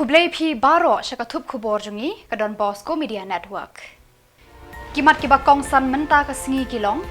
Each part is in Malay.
Kublai pi baro syakatup Khuborjylla ke Donbosco Media Network. Kimat kibakong san menta ke sengi kilong.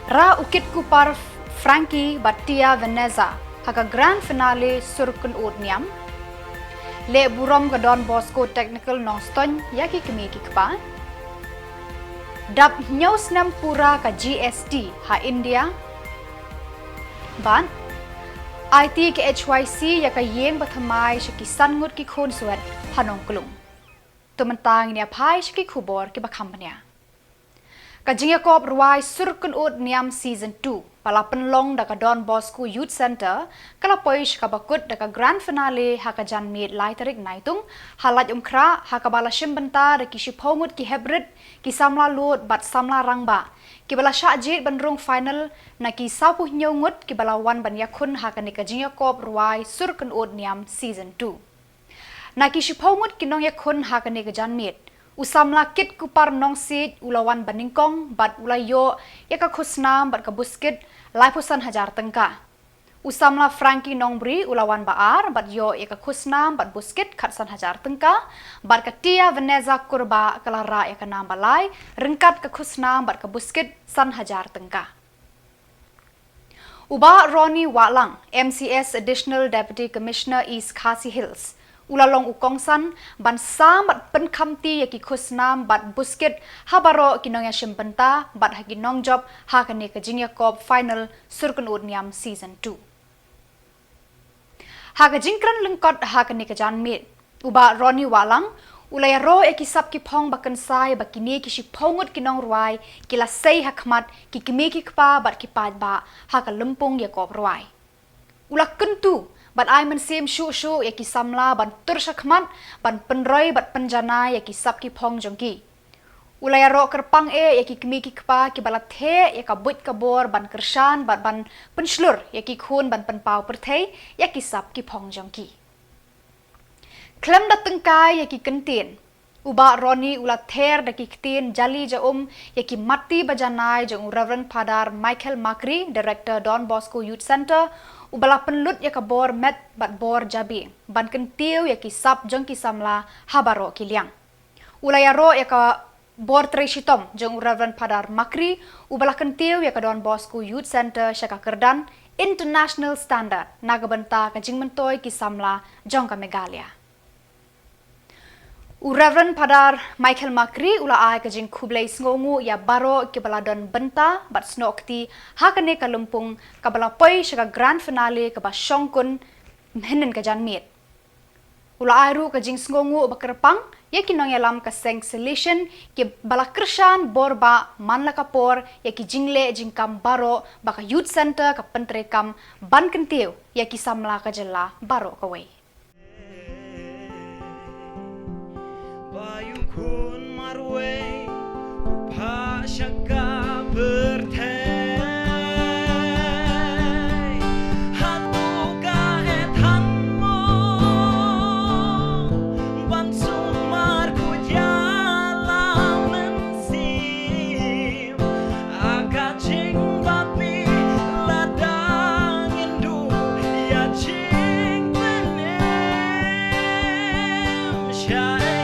Ra ukit kupar Frankie Batia Veneza haka grand finale surkun udniam. Le burom ke Donbosco technical nongstony yaki kemi kikpa. Dap nyaus nam pura ke GST ha India. Ban IT ke HYC ya ka yeng bathamai shaki sangut ki khon suat hanong kulung. Tumantang ni apai shaki khubor ki bakhambanya. Ka jingya kop ruai surkun ud niam season 2 palapan long da ka Don Bosco Youth Center kala poish ka bakut da ka grand finale ha ka jan meet laiterik naitung halat umkra ha ka bala shimbanta da ki shipongut ki hebrid ki samla lot bat samla rangba. Kibala syajit bandrung final na ki sapuh nyongut kibala wan ban yakun ha ka nikajingya kop ruai surkun ud niam season 2. Na ki shipongut kinong yakun ha ka nikajan meet. Usamla kit kupar nong sit ulawan baningkong bat ulayo yaka khusnam bat ka buskit laipusan hajar tengka. Usamla Frankie nongbri ulawan baar bat yo yaka khusnam bat buskit khatsan hajar tengka bat ka tia Veneza kurba kalara yaka nambalai rengkat ka khusnam bat ka buskit san hajar tengka. Uba Ronnie Walang, MCS Additional Deputy Commissioner East Khasi Hills. Ulalong ukongsan ban samat penkamti yaki khusnam bat buskit habaro kinong ya shimpenta bat haginong job hakane ka jingya kop final surkun udniam season 2. Haka jingkran lengkot hakane ka jan meet. Uba Ronnie Walang ulaya ro yaki sap ki pong bakan sai bakini ki shipongut kinong ruai kila sei hakmat ki kimi ki kpa bat ki ba haka lempung ya kop ruai. Ulak kentu bat ai mensim shu yaki samla ban turshakmat ban penroi bat penjana yaki sap ki pong jongki. Ulaya ro kerpang yaki kemi ki kpa ki balat the yaka buit kabor ban kershan bat ban penslur yaki khun ban penpau perthei yaki sap ki pong jongki. Klem da tengkai yaki kentin. Uba Ronnie ulat ther daki ketin jali jaum yaki mati bajanai jong Reverend Padar Michael Makri, Director Don Bosco Youth Center, ubala penlut yaka bor met bat bor jabi, ban kentiu yaki sap jong ki samla habaro kiliang. Ulaya ro yaka bor treshitom jong Reverend Padar Makri, ubala kentiu yaka Don Bosco Youth Center syaka kerdan international standard nagabenta ka jingmentoi ki samla jong ka Meghalaya. Reverend Padar Michael Makri ula ai ka jing khublai sngongu ya baro ke baladon benta bat snokti hakane ka lumpung ka bala poi syaka grand finale ka ba shongkun mhenen ka jan meet. Ula ai ru ka jing sngongu ba kerpang ya kinong yalam ka seng selection ke bala kershan borba manla kapor ya ki jingle jingkam baro ba ka youth center ka pentrekam ban kentiu ya ki samla ka Jylla baro ka wei. Kun marwe pasaka bertei hatuka ethanmo bansumar Khuborjylla mensim agacing bapi ladang indu ya cing benem syai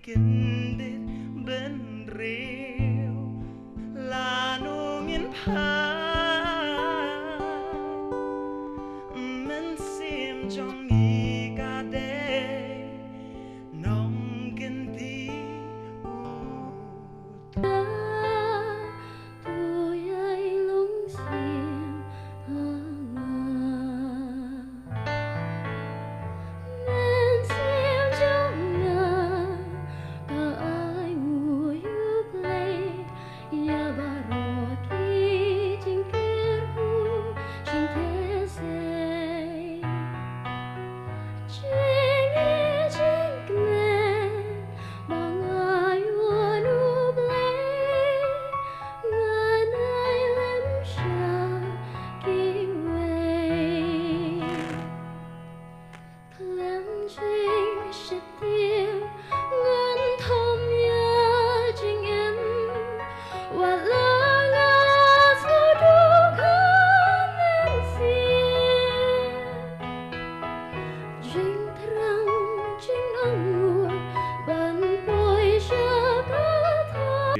kendit benreu lanungin mensim jong ikade nong genti Mensim jong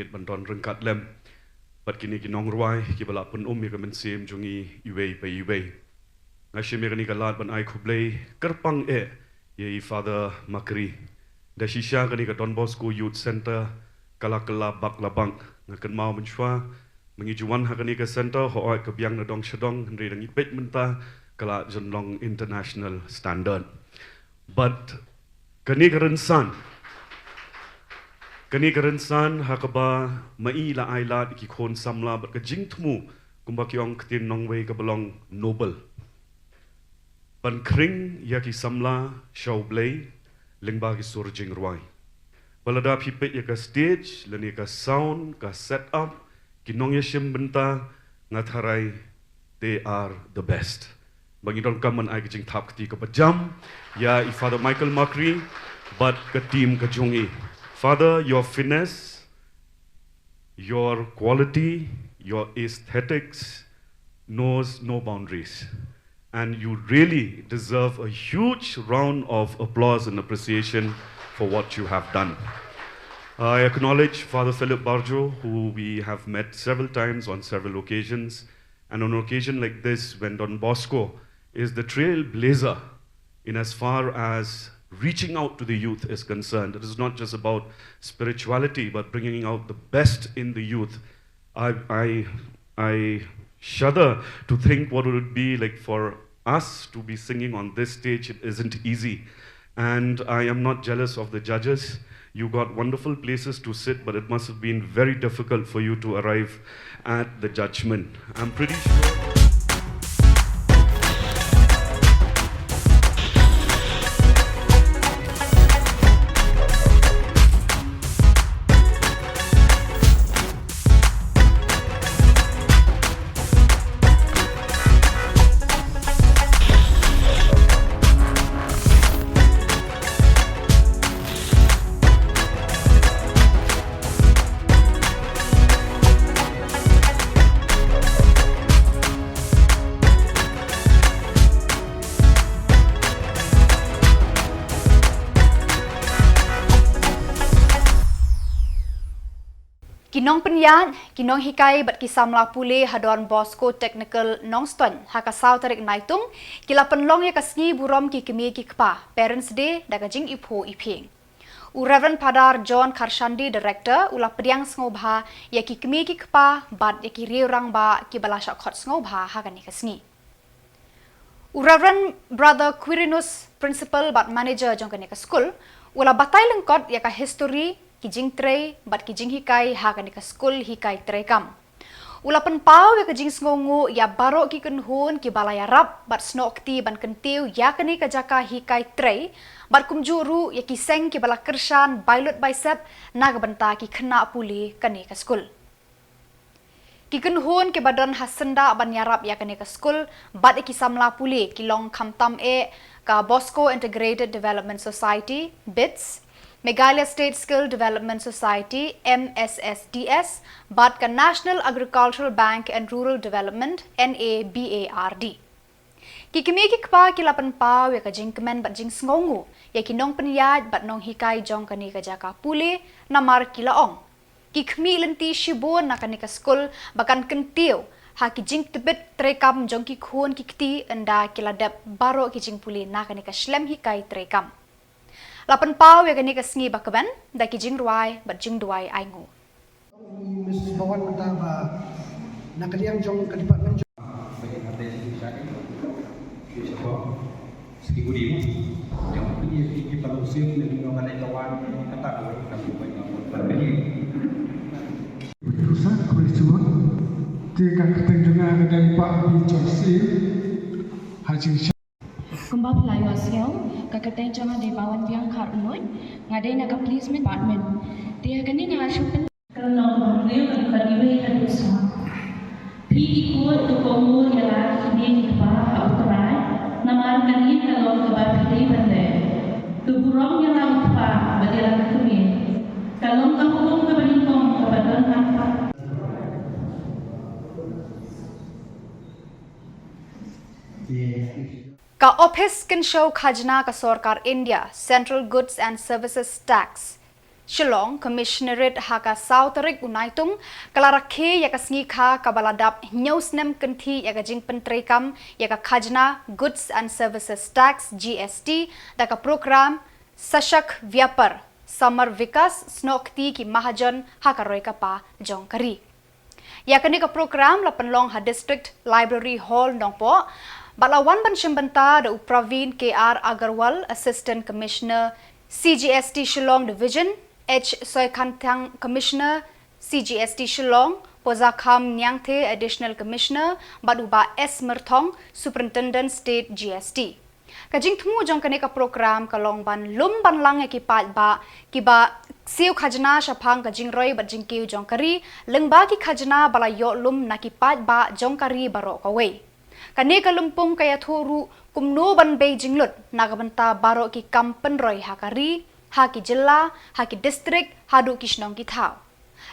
Bantuan rengkat lem, bat kini kinong ruai, kibala pun ya kemen sim jungi iwei pe iwei. Ngasih mereka ni kalat ban ai kublai kerpang ye Father Makri. Da shisha kani ka Donbosco Youth Center kala bak labang ngakan mau menshwa mengijuan hakani ka center ho ai ka biang na dong shadong ndri dangi pet menta kala Shillong international standard. But kani karensan hakaba mai la ai la ki khon samla bat ka jing thmu kumba kyong ktin nongwei ka belong noble. Ban kring ya ki samla show blay lingba ki surjing ruai. Balada pipet ya ka stage lani ka sound ka set up ki nong ya shim benta ngatharai they are the best. Bangi don kaman ai ki jing thap kti ka pajam ya I Father Michael Makri but ka team ka jungi. Father, your finesse, your quality, your aesthetics knows no boundaries. And you really deserve a huge round of applause and appreciation for what you have done. I acknowledge Father Philip Barjo, who we have met several times on several occasions. And on an occasion like this, when Don Bosco is the trailblazer in as far as reaching out to the youth is concerned. It is not just about spirituality, but bringing out the best in the youth. I shudder to think what would it be like for us to be singing on this stage. It isn't easy. And I am not jealous of the judges. You got wonderful places to sit, but it must have been very difficult for you to arrive at the judgment. I'm pretty sure. Kinong penyan, kinong hikai bat ki Samla pule hadon Bosco Technical Nongston haka sau tarik NAITUNG kila penlong ya kasngi burom ki kemi ki kpa Parents Day daga jing ipho iping. Reverend Padar John Karshandi Director ula pediang ngobha ya ki kemi ki kpa bat ya ki riurang ba ki balasha khot ngobha haka ni kasngi. Reverend Brother Quirinus Principal bat Manager jong ka school ula batai lengkot ya ka history kijing tray bat kijing hikai hakan ka school hikai tray kam. Ula penpau ya kijing sngongu ya baro ki kenhun ki balaya rap bat snokti ban kentiu ya kani ka jaka hikai tray bat kumjuru ya ki seng ki bala kershan bailut bicep naga benta ki khna puli kani ka school. Ki kenhun ki badan hasenda ban yarap ya kani ka school bat ki Samla puli ki long kamtam ka Bosco Integrated Development Society BITS Meghalaya State Skill Development Society MSSDS bat ka National Agricultural Bank and Rural Development NABARD. Kikimi kikpa kilapan pau ya ka jingkemen bat jing sngongu ya kinong penyad bat nong hikai jong kani ka jaka pule namar kilaong. Kikmi lenti shibon na kani ka skul bakan kentiu ha ki jing tebet trekam jong ki khun kikti enda kiladap baro ki jing pule na kani ka shlem hikai trekam. Lapan pau ya kani kasngi bakaban da ki jing ruai bat jing duai aingu. Mesti bawan pertama nak liang jong ke department jong. Bagi hati saya ini sebab segi budi yang punya tinggi manusia lebih mengenai kawan kata kami banyak berbeda. Rusak peristiwa tiga ketentuan dari Pak Bijosi Haji Kumbap layu asiau, kakak jangan di bawah biang karunoi, ngadai naga policeman department. Dia kini ngasupen. Kalau beliau kalau ibu ada usaha, pi ikut tu kamu ialah kini kita apa terai, nama kini kalau kebab pilih bandai. Berkurangnya laut pa badiran kami. Kalong kampung kebaningkong kebadan apa. Ka office kin show khajna ka sarkar India Central Goods and Services Tax Shillong Commissionerate haka Southerik Unaitung kalarakhe yaka sngi kabaladap newsnem kanthi yaka jing pentrekam yaka khajna Goods and Services Tax GST daka program Sashak Vyapar Samar Vikas Snokti ki Mahajan haka roika pa jongkari. Yakani ka program la penlong ha District Library Hall nongpo Balawan Banshambanta da Upravin KR Agarwal Assistant Commissioner CGST Shillong Division H. Soikantang Commissioner CGST Shillong Pozakham Nyangthe Additional Commissioner Baduba S. Merthong Superintendent State GST Kajing thumu jong kaneka program kalong ban lum ban lang ekipat ba kiba siu khajna shapang kajing roy bat jing kiu jong kari lengba ki khajna bala yo lum nakipat ba jong kari baro kawe kaneka lumpung kaya thuru kumno ban Beijing lut nagabanta baro ki kampen roy hakari haki Jylla, haki district, hadu kishnong kithaw.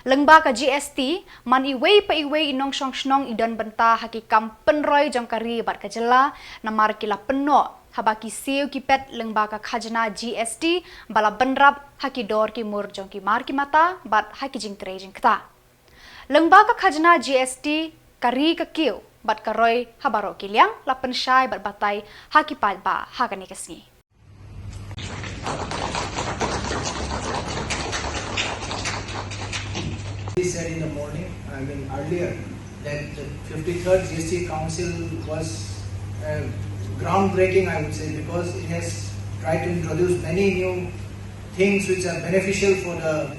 Lengba ka GST, man iway pa iway inong shnong idon banta haki kampen roy jong kari bat ka Jylla, namar kila penno, habaki siyo ki pet lengba ka khajna GST, bala benrap haki dor ki mur jong ki mar ki mata, bat haki jing tre jing kta. Lengba ka khajna GST, kari ka kiw, bat ka roy habaro kilyang, lapen syai bat batay haki pal ba hakani kasngi. He said in the morning, earlier, that the 53rd GST Council was groundbreaking, I would say, because it has tried to introduce many new things which are beneficial for the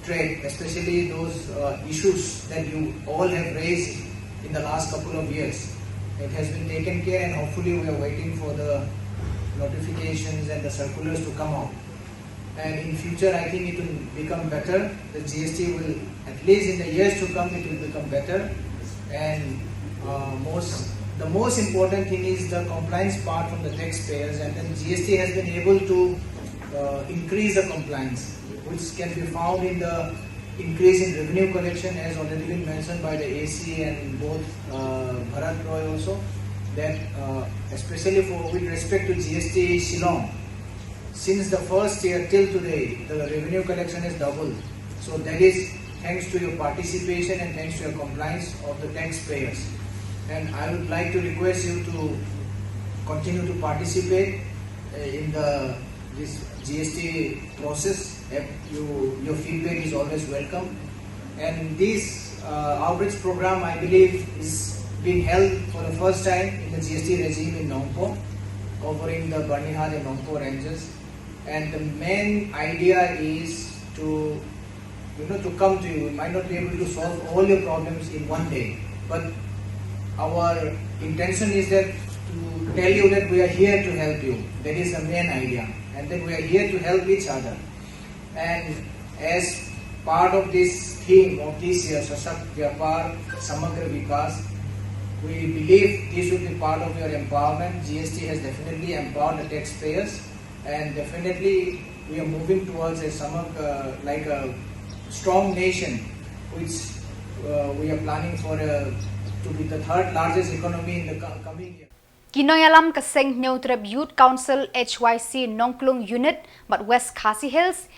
trade, especially those issues that you all have raised in the last couple of years. It has been taken care, and hopefully we are waiting for the notifications and the circulars to come out. And in future, I think it will become better. The GST will, at least in the years to come, it will become better. And the most important thing is the compliance part from the taxpayers. And then GST has been able to increase the compliance, which can be found in the increase in revenue collection, as already been mentioned by the AC and both Bharat Roy also. That especially with respect to GST Shillong, since the first year till today, the revenue collection is doubled. So that is thanks to your participation and thanks to your compliance of the taxpayers. And I would like to request you to continue to participate in this GST process. Your feedback is always welcome. And this outreach program, I believe, is being held for the first time in the GST regime in Nongpo, covering the Barnihal and Nongpo ranges. And the main idea is to come to you. We might not be able to solve all your problems in one day, but our intention is that to tell you that we are here to help you. That is the main idea, and that we are here to help each other. And as part of this theme of this year, Sashak Vyapar Samagra Vikas, we believe this will be part of your empowerment. GST has definitely empowered the taxpayers. And definitely we are moving towards a strong nation, which we are planning for to be the third largest economy in the coming year. Kinoyalam kaseng Neutreb Youth Council HYC Nongklung Unit but West Khasi Hills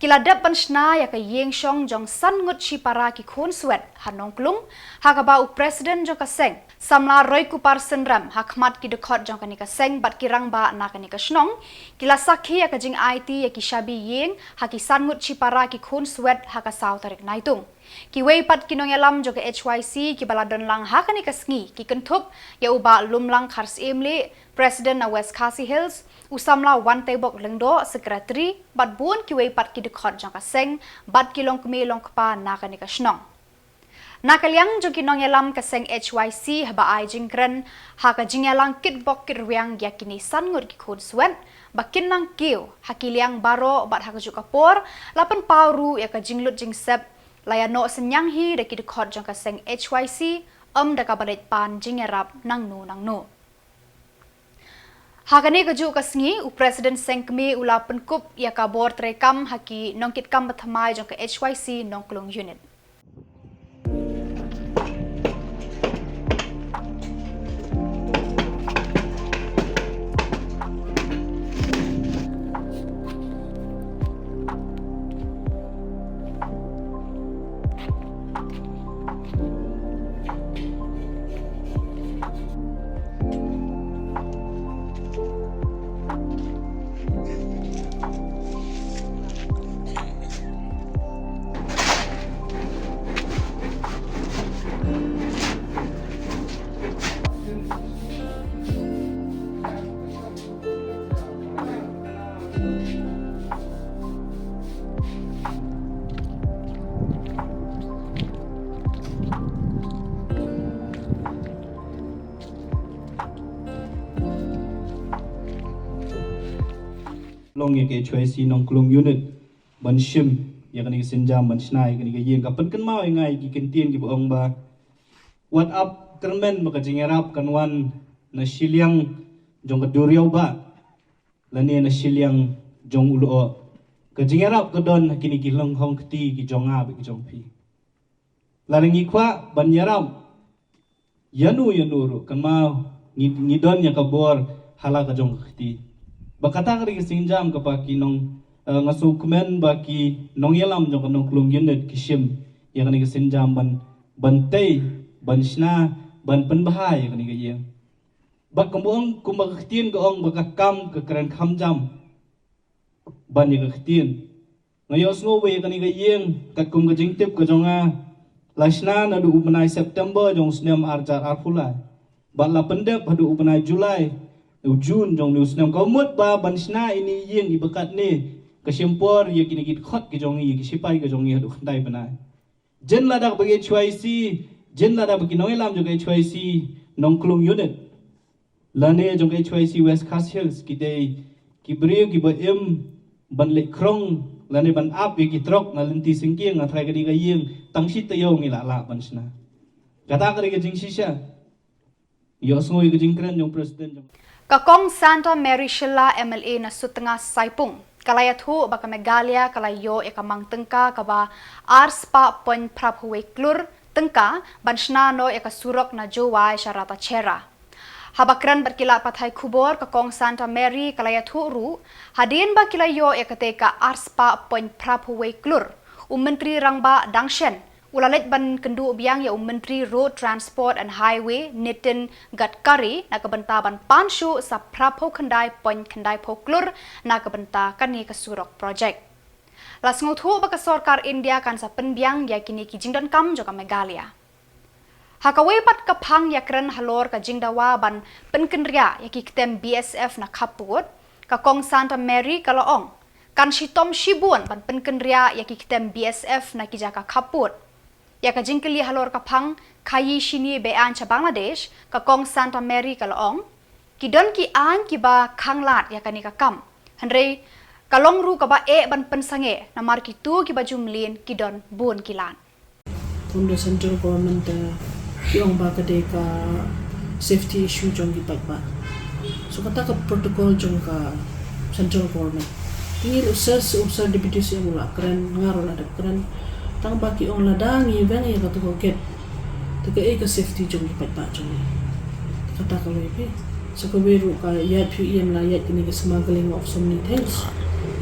kiladap panshna ya ka yengshong jong san ngut shipara ki khon swet hanongklung hakaba president jong kaseng Samla roy kupar senram hakmat ki dekhot jong kanika seng bat kirang ba na kanika shnong kila sakhi ya kajing IT ya ki shabi yeng haki san ngut chipara ki khon swet haka Southerik NAITUNG ki wei pat kinong yalam jong HYC ki baladon lang hakanika sngi ki kentup ya uba lumlang khars emle president na West Khasi Hills usamla wan tebok lengdo secretary bat bun ki wei pat ki dekhot jong kaseng bat kilong kme long kpa na kanika shnong Nakaliang jong kinong yalam kaseng HYC haba ay jingkren haka jingyalang kitbok kirwiang yakini sangut ki khon swet bakin nang kiw hakiliang baro bat haka jukapor lapan pauru ya ka jinglut jingsep layano senyang hi deki dekhot jong kaseng HYC daka balet pan jingyarap nang no Hakane kaju kasngi Presiden Sengkmi ula penkup ya kabor terekam haki nongkit kam bathamai jong ke HYC nongklung unit. Long ya ke HYC nongklung unit ban shim ya kan senjam ban snai kan ye kapan kan mau ngai ki kentien ki bong ba what up kermen maka jingerap kan wan na Shillong jong ka duriau ba lani na Shillong jong ulo ka jingerap ka don kini ki long hong kti ki jonga bi ki jong pi laringi kwa ban yaram yanu ru kan mau ni don ya kabor hala ka jong kti bakata kari singjam kapaki nong ngasukmen baki nong yalam jong nong klung unit kishim yang ni singjam ban tei ban shna ban penbahai yang ni yang bak kembong kumbaktin ko ong bakakam ke keren khamjam ban ni kaktin ngayos ngowe kan ni yang kat kum ka jingtip ka jonga lashna na du upanai September jong snem arjar arfulai ban la pendep hadu upanai Julai Jun jong news nam komut ba bansna ini yeng ibakat ni kesimpor ya kini git khot ke jongi ke sipai ke jongi hadu khandai banai jen ladak bagi HYC jen ladak bagi noilam juga HYC nongklung unit lane jong HYC West Khasinews kidai ki brio ki ba ban le krong lane ban ap ki trok na lenti singking na thrai ka di ka yeng tangsi tayo ngi la bansna kata ka ke jing shisha yo sngoi ke jing kren jong president jong Kakong Santa Mary Jylla MLA na sutengah saipung. Kalayat hu baka Meghalaya kalayo ekamang tengka kaba arspa pon praphuwe klur tengka bansnano ekasurok na jowai syarata chera. Habakran berkila pathai Khubor Kakong Santa Mary kalayat hu ru hadien ba kilayo ekateka arspa pon praphuwe klur. Menteri Rangba Dangshen ulalit ban kendu biang ya Menteri Road Transport and Highway Nitin Gadkari na kebentaban panshu sa prapo kendai pon kendai poklur na kebenta kani kesurok project. Lasngut hu baka sorkar India kan sa penbiang ya kini ki jingdan kam joka Meghalaya. Hakawe pat kapang ya keren halor ka jingdawa ban penkenria ya ki ketem BSF na Khubor Kakong Santa Mary kalaong kan shitom shibun ban penkenria ya ki ketem BSF na ki jaka Khubor ya ka jingkeli halor kapang kayi shini bean cha Bangladesh Kakong Santa Mary kalaong kidon ki an ki ba khanglat ya kani ka kam hanre kalong ru ka ba ban pensange na marki tu ki ba jumlin kidon bun kilan from the central government yung ba ka de ka safety issue jong ki ba so kata ka protocol jong ka central government tingil usar deputy mula keren ngaro ada keren tang baki ong ladang ibang ya kata ko get taga ka safety jong ki ba jong kata ka lepe so ko beru ka yat pu la yat ni smuggling of so many things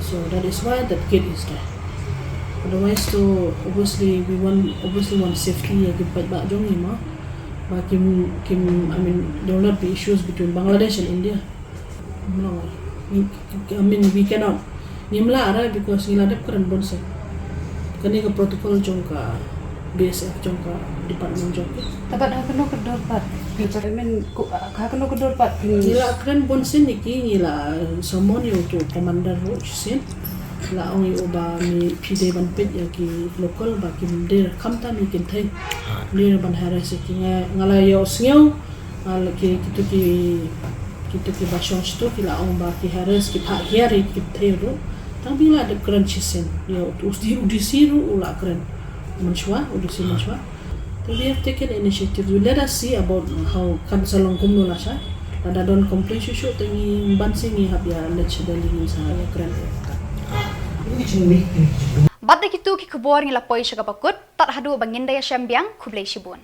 so that is why that gate is there. Otherwise, to obviously want safety. Ya kita baca jong ni mah. Kim I mean there will not be issues between Bangladesh and India. No, I mean we cannot. Nimla ara because nila dep keren bonse. Kani ka protocol jong ka BSF jong ka department jong. Tapat hakano kedor pat. I mean hakano kedor pat. Nila keren bonse niki nila someone yo to commander ro sin. La ong yo ba mi pide ban pet ya ki local ba ki der kamta mi kin thai lir ban haras ki ngala yo snyo al ki kita basyon sto ki la ong ba ki haras ki pha hiari ki thai ro tang bila de kran chisen yo udisiru ula kran manshwa udisi manshwa. So we have taken initiative. Let us see about how Shillong kumno la sha Pada don komplain susu tengi bansi ni hab ya lech dalingin sa ya kran. Bat de kitu ki Khubor ngi lapoi syaka pakut tat hadu bangin daya syambiang Khublei Shibun.